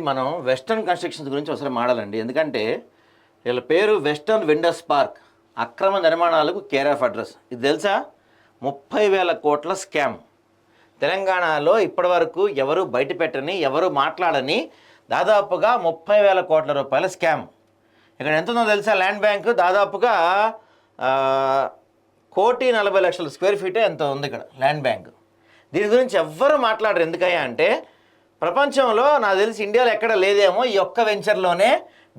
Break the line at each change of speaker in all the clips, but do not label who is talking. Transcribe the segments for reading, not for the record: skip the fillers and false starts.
మనం western constructions గురించి ఒకసారి మాడాలండి. ఎందుకంటే వీళ్ళ పేరు వెస్టర్న్ వెండర్స్ పార్క్, అక్రమ నిర్మాణాలకు కేర్ ఆఫ్ అడ్రస్. ఇది తెలుసా? 30,000 కోట్ల స్కామ్. తెలంగాణలో ఇప్పటి వరకు ఎవరు బయట పెట్టని, ఎవరు మాట్లాడని దాదాపుగా 30,000 కోట్ల రూపాయల స్కామ్. ఇక్కడ ఎంత ఉందో తెలుసా? ల్యాండ్ బ్యాంక్ దాదాపుగా 1,40,00,000 స్క్వేర్ ఫీటే ఎంత ఉంది ఇక్కడ ల్యాండ్ బ్యాంక్. దీని గురించి ఎవ్వరు మాట్లాడరు. ఎందుకయ్యా అంటే ప్రపంచంలో నాకు తెలిసి ఇండియాలో ఎక్కడ లేదేమో ఈ ఒక్క వెంచర్లోనే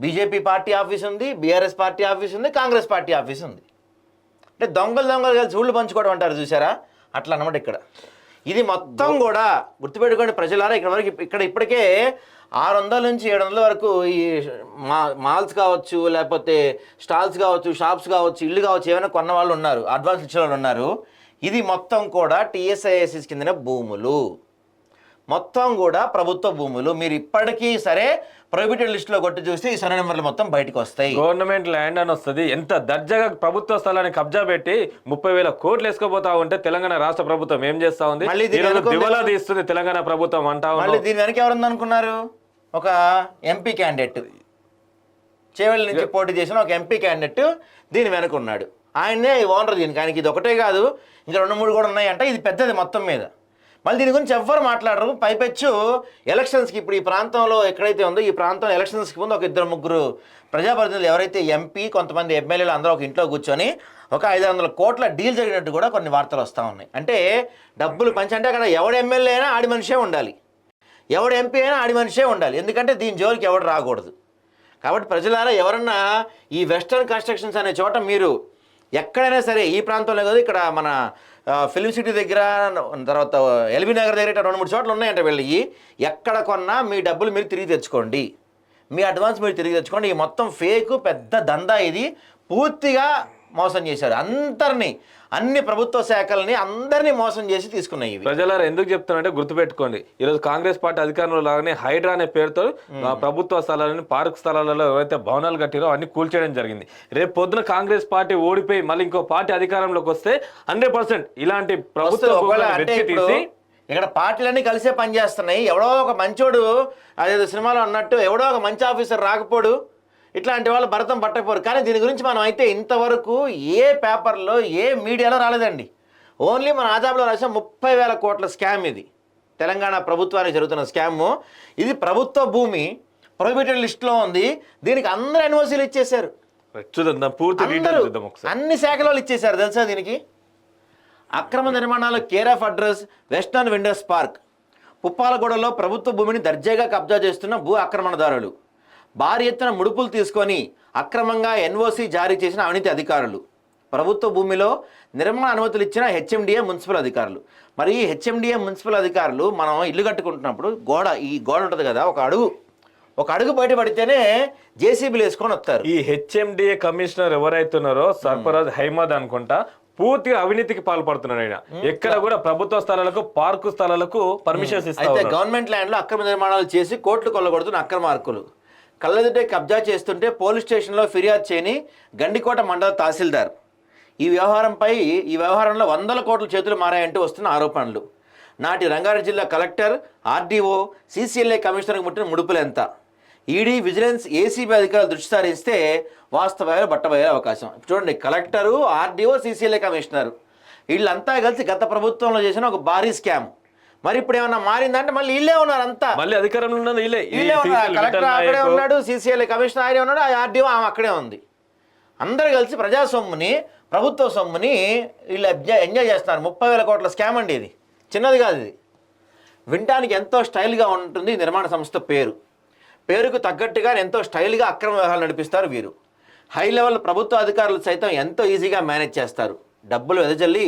బీజేపీ పార్టీ ఆఫీస్ ఉంది, బీఆర్ఎస్ పార్టీ ఆఫీస్ ఉంది, కాంగ్రెస్ పార్టీ ఆఫీస్ ఉంది. అంటే దొంగలు కలిసి ఊళ్ళు పంచుకోవడం అంటారు చూసారా, అట్లా అన్నమాట. ఇక్కడ ఇది మొత్తం కూడా గుర్తుపెట్టుకోండి ప్రజలారా. ఇక్కడ ఇప్పటికే 600 నుంచి 700 వరకు ఈ మాల్స్ కావచ్చు, లేకపోతే స్టాల్స్ కావచ్చు, షాప్స్ కావచ్చు, ఇళ్ళు కావచ్చు, ఏమైనా కొన్న వాళ్ళు ఉన్నారు, అడ్వాన్స్ ఇచ్చిన వాళ్ళు ఉన్నారు. ఇది మొత్తం కూడా టీఎస్ఐఎస్ఎస్ కిందనే భూములు, మొత్తం కూడా ప్రభుత్వ భూములు. మీరు ఇప్పటికీ సరే ప్రొహిబిటెడ్ లిస్టులో కొట్టి చూస్తే ఈ సర్వే నెంబర్లు మొత్తం బయటకు వస్తాయి.
గవర్నమెంట్ ల్యాండ్ అని వస్తుంది. ఎంత దర్జాగా ప్రభుత్వ స్థలాన్ని కబ్జా పెట్టి 30,000 కోట్లు వేసుకోపోతా ఉంటే తెలంగాణ రాష్ట్ర ప్రభుత్వం ఏం చేస్తా ఉంది? దివాలా తీస్తుంది తెలంగాణ ప్రభుత్వం అంటా.
మళ్ళీ దీని వెనక ఎవరుంది అనుకున్నారు? ఒక ఎంపీ క్యాండిడేట్, చేవెళ్ళ నుంచి పోటీ చేసిన ఒక ఎంపీ క్యాండిడేట్ దీని వెనక ఉన్నాడు. ఆయనే ఓనర్ దీనికి. ఆయనకి ఇది ఒకటే కాదు, ఇంకా 2-3 కూడా ఉన్నాయంట. ఇది పెద్దది మొత్తం మీద. మళ్ళీ దీని గురించి ఎవ్వరు మాట్లాడరు. పైపెచ్చు ఎలక్షన్స్కి ఇప్పుడు ఈ ప్రాంతంలో ఎక్కడైతే ఉందో ఈ ప్రాంతం ఎలక్షన్స్కి ముందు ఒక 2-3 ప్రజాప్రతినిధులు ఎవరైతే ఎంపీ, కొంతమంది ఎమ్మెల్యేలు అందరూ ఒక ఇంట్లో కూర్చొని ఒక 500 కోట్ల డీల్ జరిగినట్టు కూడా కొన్ని వార్తలు వస్తూ ఉన్నాయి. అంటే డబ్బులు పంచి, అంటే అక్కడ ఎవడు ఎమ్మెల్యే అయినా ఆడి మనిషే ఉండాలి, ఎవడు ఎంపీ అయినా ఆడి మనిషే ఉండాలి. ఎందుకంటే దీని జోలికి ఎవడు రాకూడదు. కాబట్టి ప్రజలారా, ఎవరన్నా ఈ వెస్టర్న్ కన్స్ట్రక్షన్స్ అనే చోట మీరు ఎక్కడైనా సరే, ఈ ప్రాంతంలో కాదు, ఇక్కడ మన ఫిల్మ్ సిటీ దగ్గర, తర్వాత ఎల్బీ నగర్ దగ్గర 2-3 చోట్ల ఉన్నాయంట. వెళ్ళి ఎక్కడ కొన్నా మీ డబ్బులు మీరు తిరిగి తెచ్చుకోండి, మీ అడ్వాన్స్ మీరు తిరిగి తెచ్చుకోండి. ఈ మొత్తం ఫేక్ పెద్ద దందా. ఇది పూర్తిగా మోసం చేశారు అందరినీ, అన్ని ప్రభుత్వ శాఖల్ని అందరినీ మోసం చేసి తీసుకున్నాయి.
ప్రజలారా ఎందుకు చెప్తానంటే గుర్తుపెట్టుకోండి, ఈరోజు కాంగ్రెస్ పార్టీ అధికారంలో లాగానే హైడ్రా అనే పేరుతో ప్రభుత్వ స్థలాలను, పార్క్ స్థలాలలో ఎవరైతే భవనాలు కట్టిరో అన్ని కూల్చేయడం జరిగింది. రేపు పొద్దున కాంగ్రెస్ పార్టీ ఓడిపోయి మళ్ళీ ఇంకో పార్టీ అధికారంలోకి వస్తే 100% ఇలాంటి ప్రభుత్వం తీసి
ఇక్కడ పార్టీలన్నీ కలిసే పనిచేస్తున్నాయి. ఎవడో ఒక మంచోడు, అదేదో సినిమాలో అన్నట్టు ఎవడో ఒక మంచి ఆఫీసర్ రాకపోడు, ఇట్లాంటి వాళ్ళు భరతం పట్టకపోరు. కానీ దీని గురించి మనం అయితే ఇంతవరకు ఏ పేపర్లో, ఏ మీడియాలో రాలేదండి. ఓన్లీ మన ఆదాబ్లో రాసిన 30,000 కోట్ల స్కామ్. ఇది తెలంగాణ ప్రభుత్వానికి జరుగుతున్న స్కామ్. ఇది ప్రభుత్వ భూమి, ప్రొహిబిటెడ్ లిస్టులో ఉంది. దీనికి అందరూ ఎన్ఓసీలు ఇచ్చేశారు, అన్ని శాఖల వాళ్ళు ఇచ్చేశారు. తెలుసా దీనికి? అక్రమ నిర్మాణాలు care of address western vendors park. పుప్పాలగూడలో ప్రభుత్వ భూమిని దర్జాగా కబ్జా చేస్తున్న భూ ఆక్రమణదారులు, భారీ ఎత్తున ముడుపులు తీసుకొని అక్రమంగా ఎన్ఓసీ జారీ చేసిన అవినీతి అధికారులు, ప్రభుత్వ భూమిలో నిర్మాణ అనుమతులు ఇచ్చిన హెచ్ఎండిఏ మున్సిపల్ అధికారులు. మరి ఈ హెచ్ఎండిఏ మున్సిపల్ అధికారులు మనం ఇల్లు కట్టుకుంటున్నప్పుడు ఈ గోడ ఉంటుంది కదా, ఒక అడుగు బయటపడితేనే జేసీబీలు వేసుకొని వస్తారు.
ఈ హెచ్ఎండిఏ కమిషనర్ ఎవరైతున్నారో సర్ఫరాజ్ హైమద్ అనుకుంటా, పూర్తిగా అవినీతికి పాల్పడుతున్నాడు ఆయన. ఎక్కడ కూడా ప్రభుత్వ స్థలాలకు, పార్కు స్థలాలకు పర్మిషన్స్ ఇస్తారు.
అయితే గవర్నమెంట్ ల్యాండ్లో అక్రమ నిర్మాణాలు చేసి కోట్లు కొల్లగొడుతున్న అక్రమార్కులు కళ్ళెదుటే కబ్జా చేస్తుంటే పోలీస్ స్టేషన్లో ఫిర్యాదు చేయని గండికోట మండల తహసీల్దార్. ఈ వ్యవహారంలో 100 కోట్ల చేతులు మారాయంటూ వస్తున్న ఆరోపణలు. నాటి రంగారెడ్డి జిల్లా కలెక్టర్, ఆర్డీఓ, సీసీఎల్ఏ కమిషనర్కి ముట్టిన ముడుపులు ఎంత? ఈడీ, విజిలెన్స్, ఏసీబీ అధికారులు దృష్టి సారిస్తే వాస్తవాలు బట్టబయలే అవకాశం. చూడండి, కలెక్టరు, ఆర్డీఓ, సీసీఎల్ఏ కమిషనర్ వీళ్ళంతా కలిసి గత ప్రభుత్వంలో చేసిన ఒక భారీ స్కామ్. మరి ఇప్పుడు ఏమన్నా మారిందంటే మళ్ళీ వీళ్ళే ఉన్నారు, అంతా
మళ్ళీ అధికారంలో ఉన్నది వీళ్ళే
ఉన్నారు. కలెక్టర్ అక్కడే ఉన్నాడు, సీసీఎల్ఏ కమిషనర్ ఆయనే ఉన్నాడు, ఆర్డీఓ ఆమె అక్కడే ఉంది. అందరు కలిసి ప్రజా సొమ్ముని, ప్రభుత్వ సొమ్ముని వీళ్ళు ఎంజాయ్ చేస్తున్నారు. 30,000 కోట్ల స్కామ్ అండి. ఇది చిన్నది కాదు. ఇది వినటానికి ఎంతో స్టైల్గా ఉంటుంది. నిర్మాణ సంస్థ పేరుకు తగ్గట్టుగా ఎంతో స్టైల్గా అక్రమ వ్యవహారాలు నడిపిస్తారు వీరు. హై లెవెల్ ప్రభుత్వ అధికారులు సైతం ఎంతో ఈజీగా మేనేజ్ చేస్తారు. డబ్బులు వెదజల్లి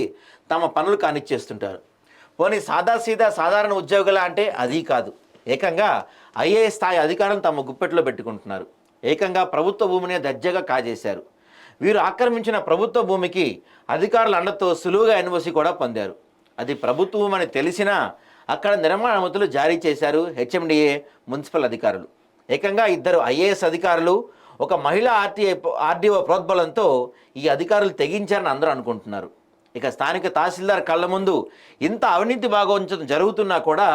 తమ పనులు కానిచ్చేస్తుంటారు. పోనీ సాధారణ ఉద్యోగుల అంటే అది కాదు, ఏకంగా ఐఏఎస్ స్థాయి అధికారులను తమ గుప్పెట్లో పెట్టుకుంటున్నారు. ఏకంగా ప్రభుత్వ భూమిని దర్జాగా కాజేశారు. వీరు ఆక్రమించిన ప్రభుత్వ భూమికి అధికారుల అండతో సులువుగా ఎన్ఓసి కూడా పొందారు. అది ప్రభుత్వ భూమి అని తెలిసినా అక్కడ నిర్మాణ అనుమతులు జారీ చేశారు హెచ్ఎండిఏ మున్సిపల్ అధికారులు. ఏకంగా 2 ఐఏఎస్ అధికారులు, ఒక మహిళా ఆర్డీఓ ప్రోద్బలంతో ఈ అధికారులు తెగించారని అందరూ అనుకుంటున్నారు. ఇక స్థానిక తహసీల్దార్ కళ్ళ ముందు ఇంత అవినీతి భాగవంచం జరుగుతున్నా కూడా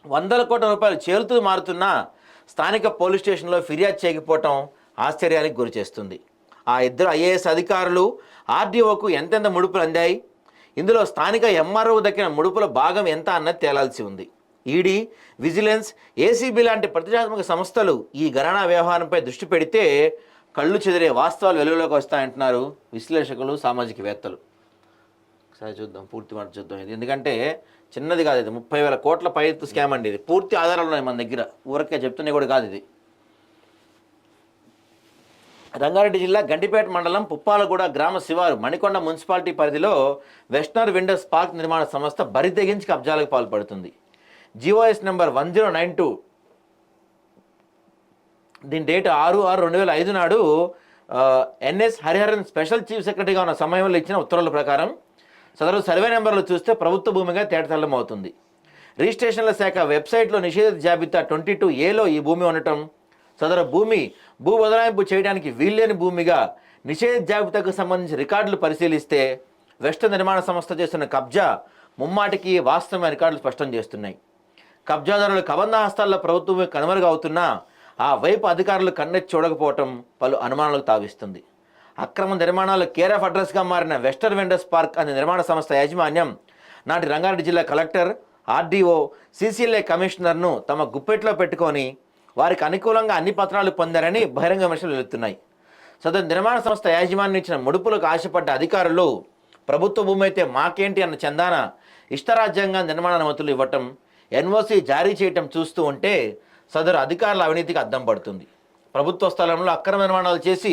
వందల కోట్ల రూపాయలు చేరుతూ మారుతున్నా స్థానిక పోలీస్ స్టేషన్లో ఫిర్యాదు చేయకపోవటం ఆశ్చర్యానికి గురి చేస్తుంది. ఆ ఇద్దరు ఐఏఎస్ అధికారులు ఆర్డీఓకు ఎంతెంత ముడుపులు అందాయి, ఇందులో స్థానిక ఎంఆర్ఓ దక్కిన ముడుపుల భాగం ఎంత అన్నది తేలాల్సి ఉంది. ఈడీ, విజిలెన్స్, ఏసీబీ లాంటి ప్రతిష్టాత్మక సంస్థలు ఈ ఘరానా వ్యవహారంపై దృష్టి పెడితే కళ్ళు చెదిరే వాస్తవాలు వెలుగులోకి వస్తాయంటున్నారు విశ్లేషకులు, సామాజికవేత్తలు. ఒకసారి చూద్దాం, పూర్తి మాట చూద్దాం. ఇది ఎందుకంటే చిన్నది కాదు, ఇది 30,000 కోట్ల పై స్కామ్ అండి. ఇది పూర్తి ఆధారాలు ఉన్నాయి మన దగ్గర, ఊరకే చెప్తున్నా కూడా కాదు. ఇది రంగారెడ్డి జిల్లా గండిపేట మండలం పుప్పాలగూడ గ్రామ శివారు మణికొండ మున్సిపాలిటీ పరిధిలో వెస్టర్న్ విండోస్ పార్క్ నిర్మాణ సంస్థ బరి తెగించి కబ్జాలకు పాల్పడుతుంది. జిఓఎస్ నెంబర్ 1092, దీని డేట్ 6/6/2005 నాడు ఎన్ఎస్ హరిహరన్ స్పెషల్ చీఫ్ సెక్రటరీగా ఉన్న సమయంలో ఇచ్చిన ఉత్తర్వుల ప్రకారం సదరు సర్వే నెంబర్లు చూస్తే ప్రభుత్వ భూమిగా తేటతెల్లం అవుతుంది. రిజిస్ట్రేషన్ల శాఖ వెబ్సైట్లో నిషేధిత జాబితా 22A ఈ భూమి ఉండటం, సదరు భూమి భూ బదలాయింపు చేయడానికి వీల్లేని భూమిగా నిషేధిత జాబితాకు సంబంధించి రికార్డులు పరిశీలిస్తే వెస్టర్న్ నిర్మాణ సంస్థ చేస్తున్న కబ్జా ముమ్మాటికి వాస్తవమైన రికార్డులు స్పష్టం చేస్తున్నాయి. కబ్జాదారులు కబంధ హస్తాల్లో ప్రభుత్వమే కనుమరుగవుతున్నా ఆ వైపు అధికారులు కన్నెత్తి చూడకపోవటం పలు అనుమానాలకు తావిస్తుంది. అక్రమ నిర్మాణాలు కేర్ ఆఫ్ అడ్రస్గా మారిన వెస్టర్న్ విండోస్ పార్క్ అనే నిర్మాణ సంస్థ యాజమాన్యం నాటి రంగారెడ్డి జిల్లా కలెక్టర్, ఆర్డీఓ, సీసీఎల్ఏ కమిషనర్ను తమ గుప్పెట్లో పెట్టుకొని వారికి అనుకూలంగా అన్ని పత్రాలు పొందారని బహిరంగ విమర్శలు వెళుతున్నాయి. సదరు నిర్మాణ సంస్థ యాజమాన్యం ఇచ్చిన ముడుపులకు ఆశపడ్డ అధికారులు ప్రభుత్వ భూమి అయితే మాకేంటి అన్న చందాన ఇష్టరాజ్యాంగా నిర్మాణ అనుమతులు ఇవ్వటం, ఎన్ఓసి జారీ చేయటం చూస్తూ ఉంటే సదరు అధికారుల అవినీతికి అద్దం పడుతుంది. ప్రభుత్వ స్థలంలో అక్రమ నిర్మాణాలు చేసి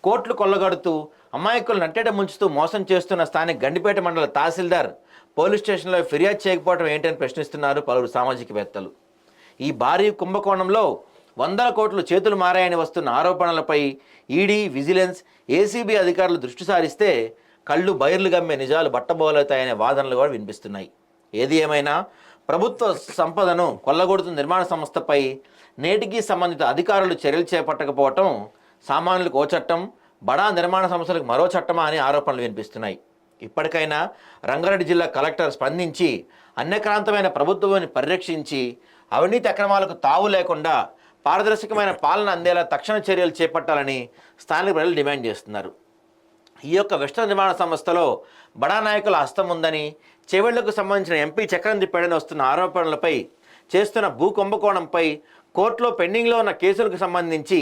కోట్లు కొల్లగడుతూ అమాయకులు నట్టేట ముంచుతూ మోసం చేస్తున్న స్థానిక గండిపేట మండల తహసీల్దార్ పోలీస్ స్టేషన్లో ఫిర్యాదు చేయకపోవడం ఏంటని ప్రశ్నిస్తున్నారు పలువురు సామాజికవేత్తలు. ఈ భారీ కుంభకోణంలో వందల కోట్లు చేతులు మారాయని వస్తున్న ఆరోపణలపై ఈడీ, విజిలెన్స్, ఏసీబీ అధికారులు దృష్టి సారిస్తే కళ్ళు బైర్లు గమ్మే నిజాలు బట్టబోలవుతాయనే వాదనలు కూడా వినిపిస్తున్నాయి. ఏది ఏమైనా ప్రభుత్వ సంపదను కొల్లగొడుతున్న నిర్మాణ సంస్థపై నేటికి సంబంధిత అధికారులు చర్యలు చేపట్టకపోవటం సామాన్యులకు ఓ చట్టం, బడా నిర్మాణ సంస్థలకు మరో చట్టమా అని ఆరోపణలు వినిపిస్తున్నాయి. ఇప్పటికైనా రంగారెడ్డి జిల్లా కలెక్టర్ స్పందించి అన్యక్రాంతమైన ప్రభుత్వాన్ని పరిరక్షించి అవినీతి అక్రమాలకు తావు లేకుండా పారదర్శకమైన పాలన అందేలా తక్షణ చర్యలు చేపట్టాలని స్థానిక ప్రజలు డిమాండ్ చేస్తున్నారు. ఈ యొక్క వెస్టర్న్ నిర్మాణ సంస్థలో బడా నాయకుల హస్తం ఉందని, చేవెళ్లకు సంబంధించిన ఎంపీ చక్రం తిప్పాడని వస్తున్న ఆరోపణలపై, చేస్తున్న భూ కుంభకోణంపై కోర్టులో పెండింగ్లో ఉన్న కేసులకు సంబంధించి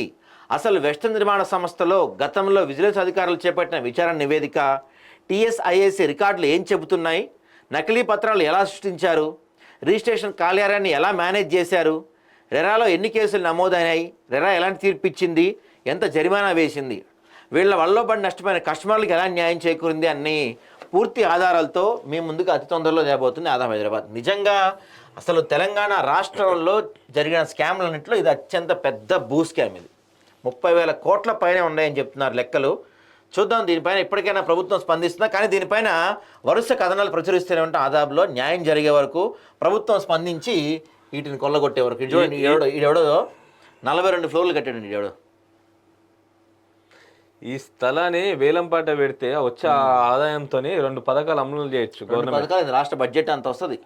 అసలు వెస్టర్న్ నిర్మాణ సంస్థలో గతంలో విజిలెన్స్ అధికారులు చేపట్టిన విచారణ నివేదిక, టీఎస్ఐఏసీ రికార్డులు ఏం చెబుతున్నాయి, నకిలీ పత్రాలు ఎలా సృష్టించారు, రిజిస్ట్రేషన్ కార్యాలయాన్ని ఎలా మేనేజ్ చేశారు, రెరాలో ఎన్ని కేసులు నమోదైనాయి, రెరా ఎలాంటి తీర్పు ఇచ్చింది, ఎంత జరిమానా వేసింది, వీళ్ళ వల్ల పడి నష్టపోయిన కస్టమర్లకు ఎలా న్యాయం చేకూరింది అన్ని పూర్తి ఆధారాలతో మీ ముందుకు అతి తొందరలో తేబోతుంది ఆదాం హైదరాబాద్. నిజంగా అసలు తెలంగాణ రాష్ట్రంలో జరిగిన స్కామ్లన్నింటిలో ఇది అత్యంత పెద్ద భూ స్కామ్. ఇది 30,000 కోట్ల పైనే ఉన్నాయని చెప్తున్నారు లెక్కలు. చూద్దాం దీనిపైన ఇప్పటికైనా ప్రభుత్వం స్పందిస్తుందా. కానీ దీనిపైన వరుస కథనాలు ప్రచురిస్తూనే ఉంటాం. ఆదాబ్లో న్యాయం జరిగే వరకు ప్రభుత్వం స్పందించి వీటిని కొల్లగొట్టే వరకు. ఈడెవడో 42 ఫ్లోర్లు కట్టాడు. ఈడెవడో
ఈ స్థలాన్ని వేలంపాట పెడితే వచ్చే ఆదాయంతో 2 పథకాలు అమలు చేయొచ్చు.
పథకాలు రాష్ట్ర బడ్జెట్ అంత వస్తుంది.